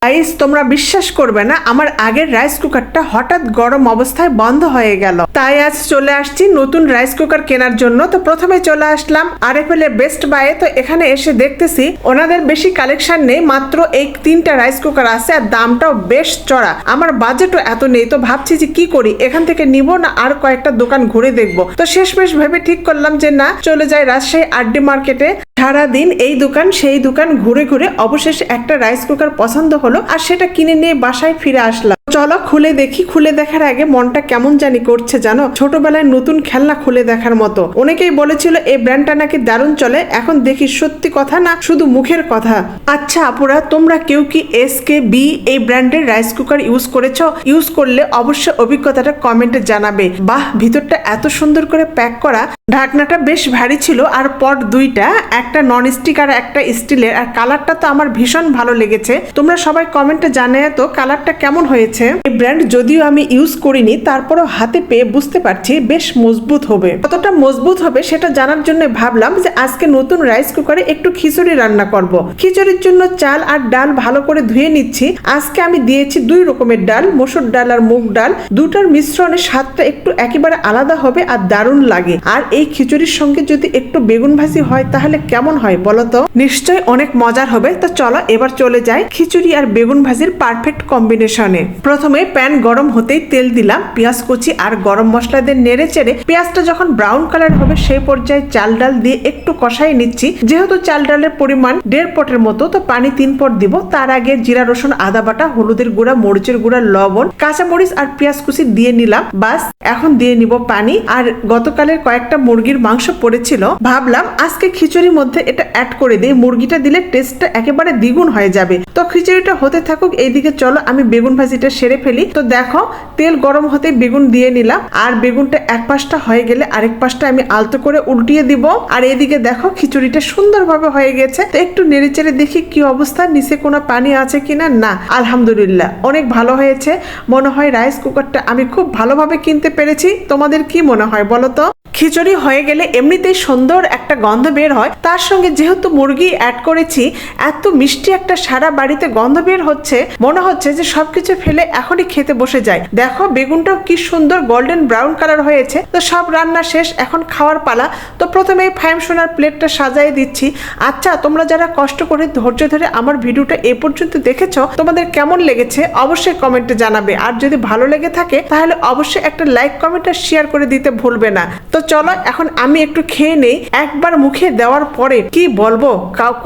Guys তোমরা বিশ্বাস করবে না, আমার আগের রাইস কুকারটা হঠাৎ গরম অবস্থায় বন্ধ হয়ে গেল। তাই আজ চলে আসছি নতুন রাইস কুকার কেনার জন্য। তো প্রথমে চলে আসলাম RFL এর বেস্ট বায়ে। তো এখানে এসে দেখতেছি ওনাদের বেশি কালেকশন নেই, মাত্র এই 3টা রাইস কুকার আছে আর দামটাও বেশ চড়া। আমার বাজেটও এত নেই, তো ভাবছি যে কি করি, এখান থেকে নিব না আর কয়েকটা দোকান ঘুরে দেখবো। তো শেষমেশ ভেবে ঠিক করলাম যে না, চলে যাই রাজশাহী RD মার্কেটে। সারাদিন এই দোকান সেই দোকান ঘুরে ঘুরে অবশেষে একটা রাইস কুকার পছন্দ হলো আর সেটা কিনে নিয়ে বাসায় ফিরে আসলাম। চলো খুলে দেখি। খুলে দেখার আগে মনটা কেমন জানি করছে জানো, ছোটবেলায় নতুন খেলনা খুলে দেখার মতো। অনেকেই বলেছিল এই ব্র্যান্ডটা নাকি দারুণ চলে, এখন দেখি সত্যি কথা না শুধু মুখের কথা। আচ্ছা আপুরা, তোমরা কেউ কি SKB এই ব্র্যান্ডের রাইস কুকার ইউজ করেছো? ইউজ করলে অবশ্যই অভিজ্ঞতাটা কমেন্টে জানাবে। বাহ, ভিতরটা এত সুন্দর করে প্যাক করা, ঢাকনাটা বেশ ভারী ছিল আর পট দুইটা, একটা নন স্টিক আর একটা স্টিলের। আর কালারটা তো আমার ভীষণ ভালো লেগেছে। তোমরা সবাই কমেন্টে জানিয়ে তো কালারটা কেমন হয়েছে। এই ব্র্যান্ড যদিও আমি ইউজ করিনি, তারপরও হাতে পেয়ে বুঝতে পারছি বেশ মজবুত হবে। কতটা মজবুত হবে সেটা জানার জন্য ভাবলাম যে আজকে নতুন রাইস কুকারে একটু খিচুড়ি রান্না করব। খিচুড়ির জন্য চাল আর ডাল ভালো করে ধুয়ে নিচ্ছি। আজকে আমি দিয়েছি 2 রকমের ডাল, মসুর ডাল আর মুগ ডাল। দুটার মিশ্রণে স্বাদটা একটু একেবারে আলাদা হবে আর দারুণ লাগে। আর এই খিচুড়ির সঙ্গে যদি একটু বেগুন ভাজি হয় তাহলে কেমন হয় বলো তো? নিশ্চয়ই অনেক মজার হবে। তো চলো এবার চলে যাই খিচুড়ি আর বেগুন ভাজির পারফেক্ট কম্বিনেশনে। প্রথমে প্যান গরম হতেই তেল দিলাম, পেঁয়াজ কুচি আর গরম মশলা দিয়ে নেড়ে চেড়ে পেঁয়াজটা যখন ব্রাউন কালার হবে সেই পর্যায়ে চাল ডাল দিয়ে একটু কষাই নিচ্ছি। যেহেতু চাল ডালের পরিমাণ 1.5 পটের মতো, তো পানি 3 পট দিব। তার আগে জিরা রসুন আদা বাটা, হলুদের গুঁড়া, মরিচের গুঁড়া, লবণ, কাঁচামরিচ আর পেঁয়াজ কুচি দিয়ে নিলাম। বাস, এখন দিয়ে নিব পানি। আর গতকালের কয়েকটা মুরগির মাংস পড়েছিল, ভাবলাম আজকে খিচুড়ির মধ্যে এটা অ্যাড করে দিই। মুরগিটা দিলে টেস্টটা একেবারে দ্বিগুণ হয়ে যাবে। তো খিচুড়িটা হতে থাকুক, এইদিকে চলো আমি বেগুন ভাজিটা সেরে ফেলি। তো দেখো তেল গরম হতে বেগুন দিয়ে নিলাম আর বেগুনটা এক পাশটা হয়ে গেলে আরেক পাশটা আমি আলতো করে উল্টিয়ে দিব। আর এদিকে দেখো খিচুড়িটা সুন্দরভাবে হয়ে গেছে। তো একটু নেড়ে চেড়ে দেখি কি অবস্থা, নিচে কোনো পানি আছে কিনা। না, আলহামদুলিল্লাহ অনেক ভালো হয়েছে। মনে হয় রাইস কুকারটা আমি খুব ভালোভাবে কিনতে পেরেছি। তোমাদের কি মনে হয় বলো তো? খিচুড়ি হয়ে গেলে এমনিতেই সুন্দর একটা গন্ধ বের হয়, তার সঙ্গে যেহেতু মুরগি অ্যাড করেছি, এত মিষ্টি একটা সারা বাড়িতে গন্ধ বের হচ্ছে, মনে হচ্ছে যে সবকিছু ফেলে এখনই খেতে বসে যায়। দেখো বেগুনটাও কি সুন্দর গোল্ডেন ব্রাউন কালার হয়েছে। তো সব রান্না শেষ, এখন খাওয়ার পালা। তো প্রথমে ফাইম সোনার প্লেটটা সাজাই দিচ্ছি। আচ্ছা, তোমরা যারা কষ্ট করে ধৈর্য ধরে আমার ভিডিওটা এ পর্যন্ত দেখেছো, তোমাদের কেমন লেগেছে অবশ্যই কমেন্টে জানাবে। আর যদি ভালো লেগে থাকে তাহলে অবশ্যই একটা লাইক, কমেন্ট আর শেয়ার করে দিতে ভুলবে না। তো চলো এখন আমি একটু খেয়ে নেই। একবার মুখে দেওয়ার পরে কি বলবো,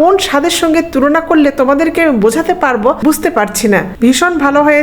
কোন স্বাদের সঙ্গে তুলনা করলে তোমাদেরকে বোঝাতে পারবো বুঝতে পারছি না। ভীষণ ভালো হয়েছে।